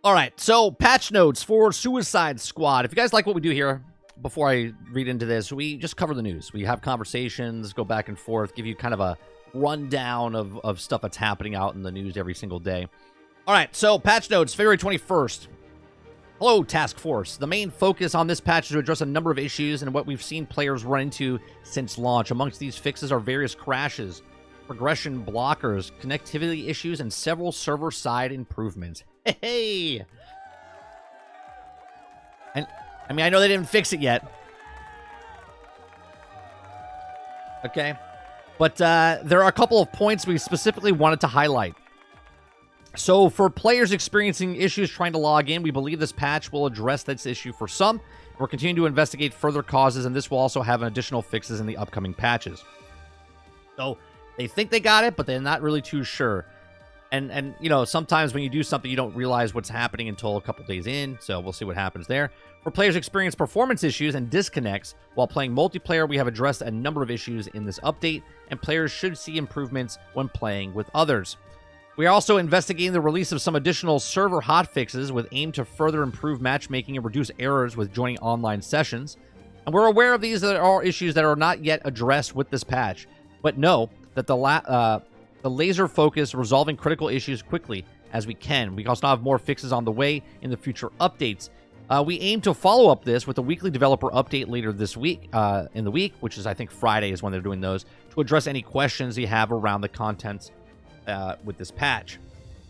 All right, so patch notes for Suicide Squad. If you guys like what we do here, before I read into this, we just cover the news. We have conversations, go back and forth, give you kind of a rundown of stuff that's happening out in the news every single day. All right, so patch notes, February 21st. Hello, Task Force. The main focus on this patch is to address a number of issues and what we've seen players run into since launch. Amongst these fixes are various crashes, progression blockers, connectivity issues, and several server-side improvements. Hey! And, I mean, I know they didn't fix it yet. Okay. But there are a couple of points we specifically wanted to highlight. So, for players experiencing issues trying to log in, we believe this patch will address this issue for some. We're continuing to investigate further causes, and this will also have additional fixes in the upcoming patches. So, they think they got it, but they're not really too sure. And you know, sometimes when you do something, you don't realize what's happening until a couple days in, so we'll see what happens there. For players experience performance issues and disconnects while playing multiplayer, we have addressed a number of issues in this update, and players should see improvements when playing with others. We are also investigating the release of some additional server hotfixes with aim to further improve matchmaking and reduce errors with joining online sessions. And we're aware of these that are issues that are not yet addressed with this patch, but know that the laser focus resolving critical issues quickly as we can. We also have more fixes on the way in the future updates. We aim to follow up this with a weekly developer update later this week, in the week, which is, I think, Friday is when they're doing those, to address any questions you have around the contents with this patch.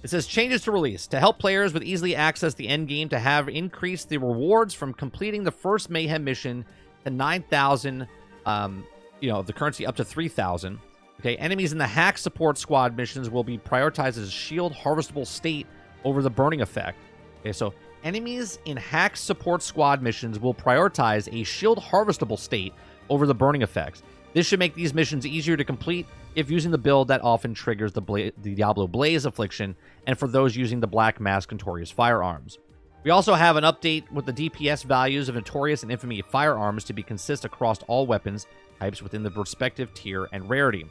It says changes to release to help players with easily access the end game to have increased the rewards from completing the first Mayhem mission to 9,000, the currency up to 3,000. Okay, enemies in the hack support squad missions will be prioritized as shield harvestable state over the burning effect. Okay, so enemies in hack support squad missions will prioritize a shield harvestable state over the burning effects. This should make these missions easier to complete if using the build that often triggers the Diablo Blaze affliction, and for those using the Black Mask Notorious firearms. We also have an update with the DPS values of Notorious and Infamy firearms to be consistent across all weapons types within the respective tier and rarity.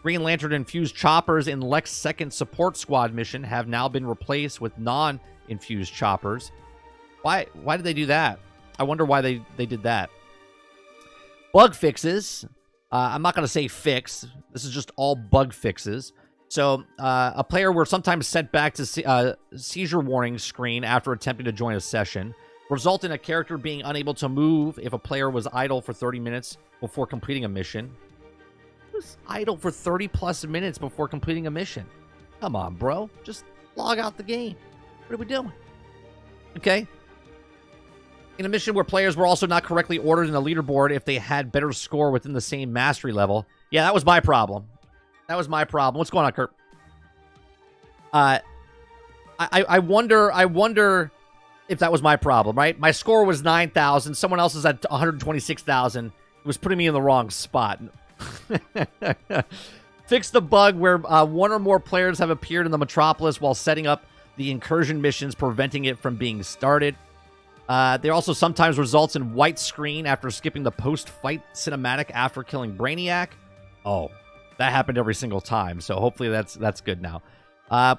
Green Lantern infused choppers in Lex second support squad mission have now been replaced with non-infused choppers. Why did they do that? I wonder why they did that. Bug fixes. I'm not going to say fix. This is just all bug fixes. So, a player were sometimes sent back to seizure warning screen after attempting to join a session, result in a character being unable to move if a player was idle for 30 minutes before completing a mission. Who's idle for 30+ minutes before completing a mission? Come on, bro. Just log out the game. What are we doing? Okay. In a mission where players were also not correctly ordered in the leaderboard if they had better score within the same mastery level. Yeah, that was my problem. That was my problem. What's going on, Kurt? I wonder if that was my problem, right? My score was 9,000. Someone else is at 126,000. It was putting me in the wrong spot. Fix the bug where one or more players have appeared in the Metropolis while setting up the incursion missions, preventing it from being started. There also sometimes results in white screen after skipping the post-fight cinematic after killing Brainiac. Oh, that happened every single time, so hopefully that's good now.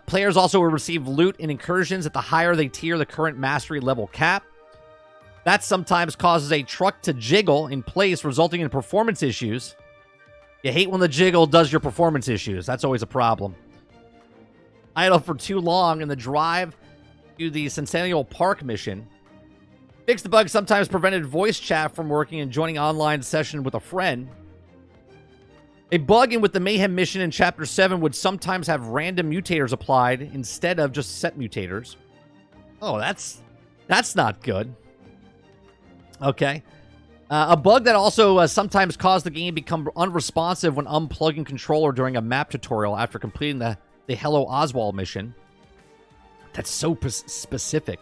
Players also will receive loot in incursions at the higher they tier the current mastery level cap. That sometimes causes a truck to jiggle in place, resulting in performance issues. You hate when the jiggle does your performance issues. That's always a problem. Idle for too long in the drive to the Centennial Park mission. Fix the bug sometimes prevented voice chat from working and joining online session with a friend. A bug in with the Mayhem mission in Chapter 7 would sometimes have random mutators applied instead of just set mutators. Oh, that's not good. Okay. A bug that also sometimes caused the game to become unresponsive when unplugging controller during a map tutorial after completing the Hello Oswald mission. That's so specific.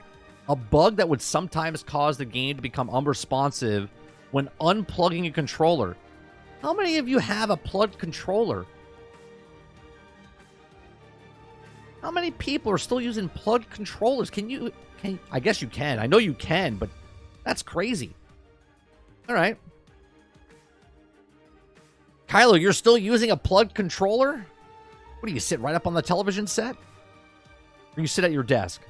A bug that would sometimes cause the game to become unresponsive when unplugging a controller. How many of you have a plugged controller? How many people are still using plugged controllers? I guess you can. I know you can, but that's crazy. All right. Kylo, you're still using a plugged controller? What do you sit right up on the television set? Or you sit at your desk?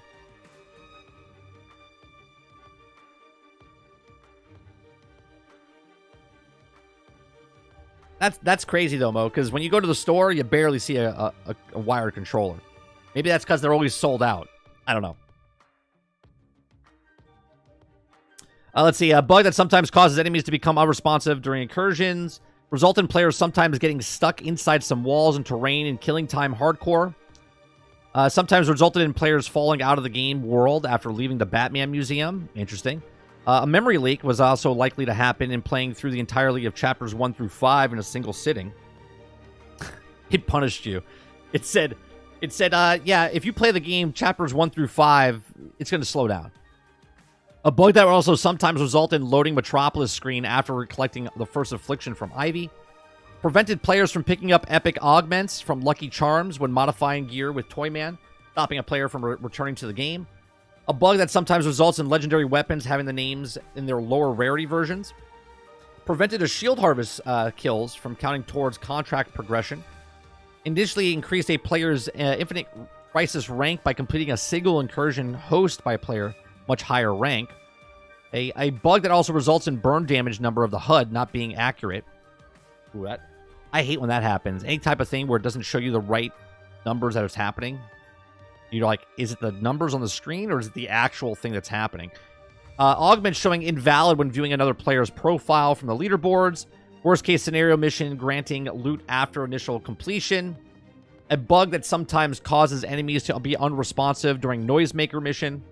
That's crazy though, Mo, because when you go to the store, you barely see a wired controller. Maybe that's because they're always sold out. I don't know. Let's see. A bug that sometimes causes enemies to become unresponsive during incursions. Result in players sometimes getting stuck inside some walls and terrain in killing time hardcore. Sometimes resulted in players falling out of the game world after leaving the Batman Museum. Interesting. A memory leak was also likely to happen in playing through the entirety of chapters 1 through 5 in a single sitting. It punished you. It said, yeah, if you play the game chapters 1 through 5, it's going to slow down. A bug that would also sometimes result in loading Metropolis screen after collecting the first affliction from Ivy. Prevented players from picking up epic augments from Lucky Charms when modifying gear with Toyman, stopping a player from returning to the game. A bug that sometimes results in legendary weapons having the names in their lower rarity versions. Prevented a shield harvest kills from counting towards contract progression. Initially increased a player's Infinite Crisis rank by completing a single incursion host by a player much higher rank. A bug that also results in burn damage number of the HUD not being accurate. Ooh, I hate when that happens. Any type of thing where it doesn't show you the right numbers that it's happening. You're like, is it the numbers on the screen or is it the actual thing that's happening? Augment showing invalid when viewing another player's profile from the leaderboards. Worst case scenario mission granting loot after initial completion. A bug that sometimes causes enemies to be unresponsive during Noisemaker mission.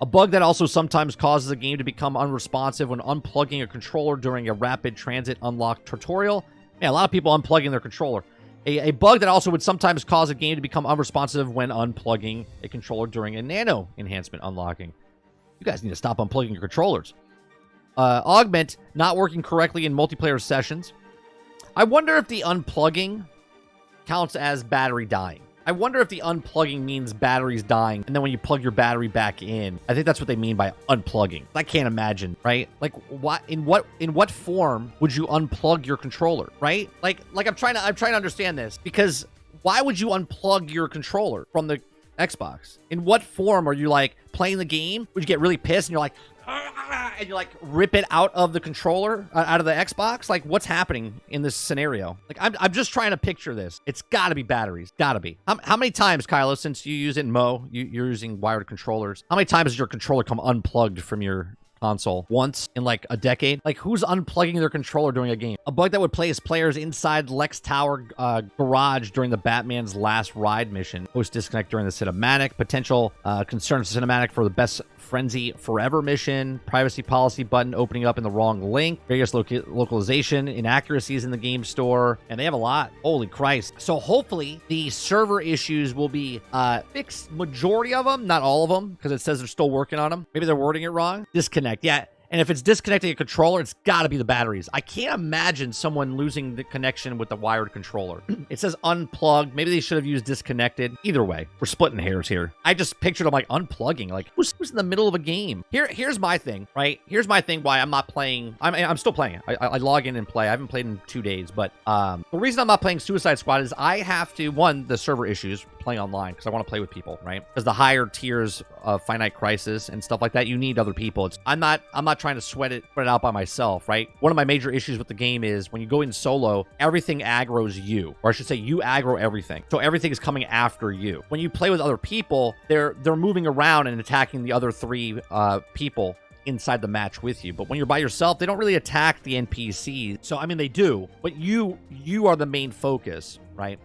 A bug that also sometimes causes a game to become unresponsive when unplugging a controller during a rapid transit unlock tutorial. Man, a lot of people unplugging their controller. A bug that also would sometimes cause a game to become unresponsive when unplugging a controller during a nano enhancement unlocking. You guys need to stop unplugging your controllers. Augment not working correctly in multiplayer sessions. I wonder if the unplugging counts as battery dying. I wonder if the unplugging means batteries dying, and then when you plug your battery back in, I think that's what they mean by unplugging. I can't imagine, right? Like, what in what form would you unplug your controller, right? Like I'm trying to understand this, because why would you unplug your controller from the Xbox? In what form are you like playing the game? Would you get really pissed and you're like, and you like rip it out of the controller, out of the Xbox? Like, what's happening in this scenario? Like, I'm just trying to picture this. It's got to be batteries. Got to be. How many times, Kylo, since you use it in Mo, you're using wired controllers, how many times has your controller come unplugged from your console? Once in like a decade? Like, who's unplugging their controller during a game? A bug that would place players inside Lex Tower garage during the Batman's Last Ride mission. Host disconnect during the cinematic. Potential concerns cinematic for the Best Frenzy Forever mission. Privacy policy button opening up in the wrong link. Various localization inaccuracies in the game store. And they have a lot. Holy Christ. So hopefully the server issues will be fixed. Majority of them, not all of them, because it says they're still working on them. Maybe they're wording it wrong. Disconnect. Yeah. And if it's disconnecting a controller, it's got to be the batteries. I can't imagine someone losing the connection with the wired controller. It says unplugged. Maybe they should have used disconnected. Either way, we're splitting hairs here. I just pictured them like unplugging. Like, who's in the middle of a game? Here's my thing, right? Here's my thing why I'm not playing. I'm still playing it. I log in and play. I haven't played in 2 days. But the reason I'm not playing Suicide Squad is I have to, one, the server issues playing online because I want to play with people, right? Because the higher tiers of Finite Crisis and stuff like that, you need other people. I'm not trying to sweat it out by myself, right? One of my major issues with the game is when you go in solo, everything aggroes you, or I should say you aggro everything. So everything is coming after you. When you play with other people, they're moving around and attacking the other 3 people inside the match with you. But when you're by yourself, they don't really attack the NPCs. So, I mean, they do, but you are the main focus, right?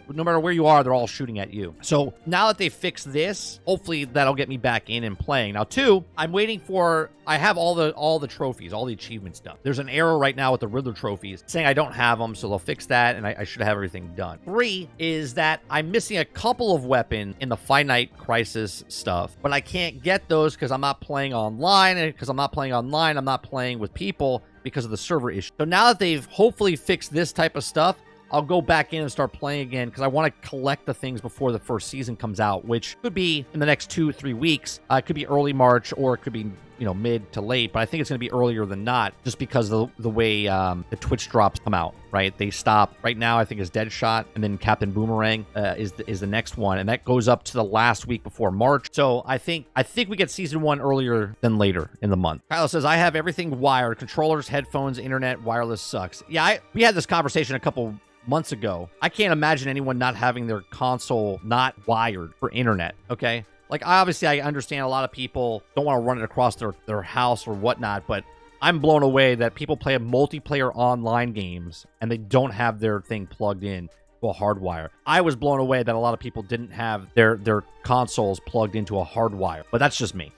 No matter where you are, they're all shooting at you. So now that they fixed this, hopefully that'll get me back in and playing. Now, 2, I'm waiting for, I have all the trophies, all the achievements done. There's an error right now with the Riddler trophies saying I don't have them, so they'll fix that, and I should have everything done. 3 is that I'm missing a couple of weapons in the Finite Crisis stuff, but I can't get those because I'm not playing online, and because I'm not playing online, I'm not playing with people because of the server issue. So now that they've hopefully fixed this type of stuff, I'll go back in and start playing again because I want to collect the things before the first season comes out, which could be in the next 2-3 weeks. It could be early March, or it could be mid to late, but I think it's going to be earlier than not, just because of the way the Twitch drops come out, right? They stop right now. I think is Deadshot, and then Captain Boomerang is the next one, and that goes up to the last week before March. So I think we get season 1 earlier than later in the month. Kylo says, I have everything wired: controllers, headphones, internet. Wireless sucks. Yeah, we had this conversation a couple months ago. I can't imagine anyone not having their console not wired for internet. Okay. Like, obviously, I understand a lot of people don't want to run it across their house or whatnot, but I'm blown away that people play multiplayer online games and they don't have their thing plugged in to a hardwire. I was blown away that a lot of people didn't have their consoles plugged into a hardwire, but that's just me.